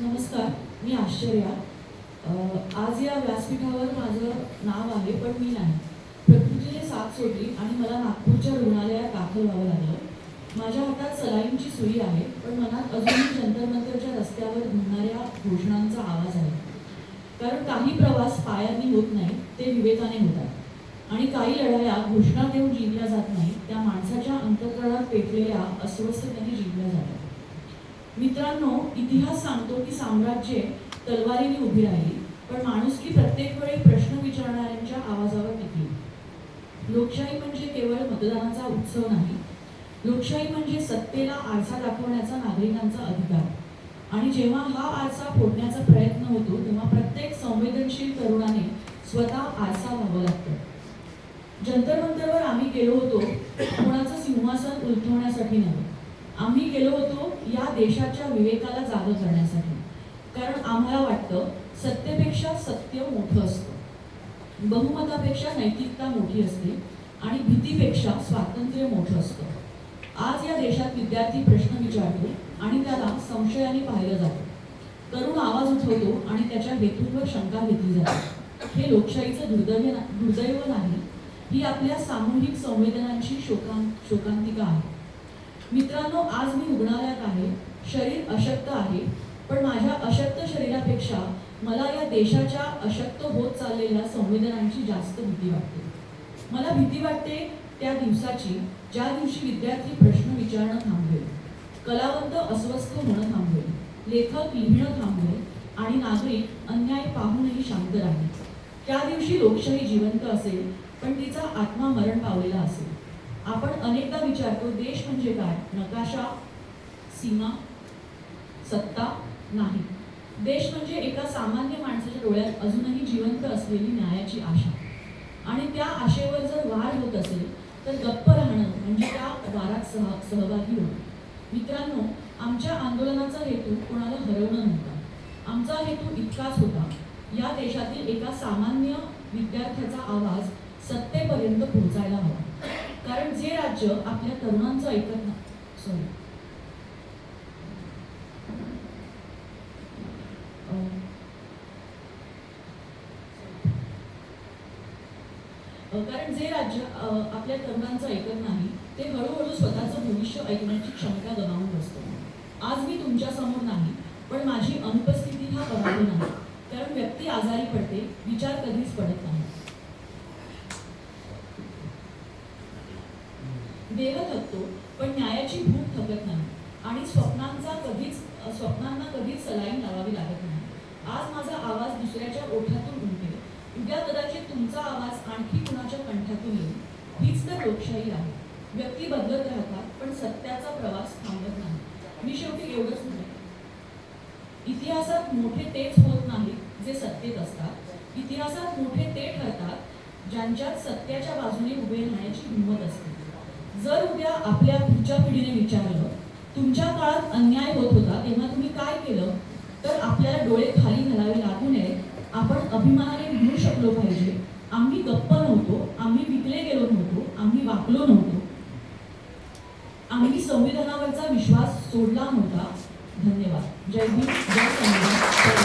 नमस्कार, मी आश्चर्या. आज या व्यासपीठावर माझं नाव आहे, पण मी नाही. प्रकृतीने साथ सोडली आणि मला नागपूरच्या रुग्णालयात दाखल व्हावं लागलं. माझ्या हातात सलाईनची सुई आहे, पण मनात अजूनही जंतर मंतरच्या रस्त्यावर घुमणाऱ्या घोषणांचा आवाज आहे. कारण काही प्रवास पायांनी होत नाही, ते विवेकाने होतात. आणि काही लढाया घोषणा देऊन जिंकल्या जात नाही, त्या माणसाच्या अंतःकरणात पेटलेल्या अस्वस्थतेने जिंकल्या जातात. मित्रांनो, इतिहास सांगतो की साम्राज्ये तलवारीने उभी राहिली, पण माणुसकी प्रत्येक वेळी प्रश्न विचारणाऱ्यांच्या आवाजावर टिकली. लोकशाही म्हणजे केवळ मतदानाचा उत्सव नाही. लोकशाही म्हणजे सत्तेला आरसा दाखवण्याचा नागरिकांचा अधिकार. आणि जेव्हा हा आरसा फोडण्याचा प्रयत्न होतो, तेव्हा प्रत्येक संवेदनशील तरुणाने स्वतः आरसा व्हावं लागतं. जंतर मंतरवर आम्ही गेलो होतो कोणाचं सिंहासन उलथवण्यासाठी नव्हे. आम्ही गेलो होतो या देशाच्या विवेकाला जागं करण्यासाठी. कारण आम्हाला वाटतं सत्तेपेक्षा सत्य मोठं असतं, बहुमतापेक्षा नैतिकता मोठी असते आणि भीतीपेक्षा स्वातंत्र्य मोठं असतं. आज या देशात विद्यार्थी प्रश्न विचारतो आणि त्याला संशयाने पाहिलं जातं. तरुण आवाज उठवतो आणि त्याच्या हेतूंवर शंका घेतली जाते. हे लोकशाहीचं दुर्दैव नाही, ही आपल्या सामूहिक संवेदनांची शोकांतिका आहे. मित्रांनो, आज मी रुग्णालयात आहे. शरीर अशक्त आहे, पण माझ्या अशक्त शरीरापेक्षा मला या देशाच्या अशक्त होत चाललेल्या संवेदनांची जास्त भीती वाटते. मला भीती वाटते त्या दिवसाची, ज्या दिवशी विद्यार्थी प्रश्न विचारणं थांबवेल, कलावंत अस्वस्थ होणं थांबवेल, लेखक लिहिणं थांबवेल आणि नागरिक अन्याय पाहूनही शांत राहील. त्या दिवशी लोकशाही जिवंत असेल, पण तिचा आत्मा मरण पावलेला असेल. आपण अनेकदा विचारतो, देश म्हणजे काय? नकाशा, सीमा, सत्ता? नाही. देश म्हणजे एका सामान्य माणसाच्या डोळ्यात अजूनही जिवंत असलेली न्यायाची आशा. आणि त्या आशेवर जर वार होत असेल, तर गप्प राहणं म्हणजे त्या वारात सहभागी होणं. मित्रांनो, आमच्या आंदोलनाचा हेतू कोणाला हरवणं नव्हता. आमचा हेतू इतकाच होता, या देशातील एका सामान्य विद्यार्थ्याचा आवाज सत्तेपर्यंत पोहोचायला हवा. कारण जे राज्य आपल्या तरुणांचं ऐकत नाही, कारण जे राज्य आपल्या तरुणांचं ऐकत नाही, ते हळूहळू स्वतःचं भविष्य ऐकण्याची क्षमता गमावून बसतं. आज मी तुमच्या समोर नाही, पण माझी अनुपस्थिती हा पराभव नाही. कारण व्यक्ती आजारी पडते, विचार कधीच पडत नाही. देव थकतो, पण न्यायाची भूक थकत नाही. आणि स्वप्नांना कधीच सलाईन लावावी लागत नाही. आज माझा आवाज दुसऱ्याच्या ओठातून उमटेल, उद्या कदाचित तुमचा आवाज आणखी कुणाच्या कंठातून येईल. हीच तर लोकशाही आहे. व्यक्ती बदलत राहतात, पण सत्याचा प्रवास थांबत नाही. मी शेवटी एवढंच म्हणेन, इतिहासात मोठे तेच होत नाहीत जे सत्तेत असतात. इतिहासात मोठे ते ठरतात ज्यांच्यात सत्याच्या बाजूने उभे राहण्याची हिंमत असते. जर उद्या आपल्या पुढच्या पिढीने विचारलं, तुमच्या काळात अन्याय होत होता तेव्हा तुम्ही काय केलं, तर आपल्याला डोळे खाली घालावे लागू नये. आपण अभिमानाने म्हणू शकलो पाहिजे, आम्ही गप्प नव्हतो, आम्ही विकले गेलो नव्हतो, आम्ही वाकलो नव्हतो, आम्ही संविधानावरचा विश्वास सोडला नव्हता. धन्यवाद. जय भीम, जय संविधान.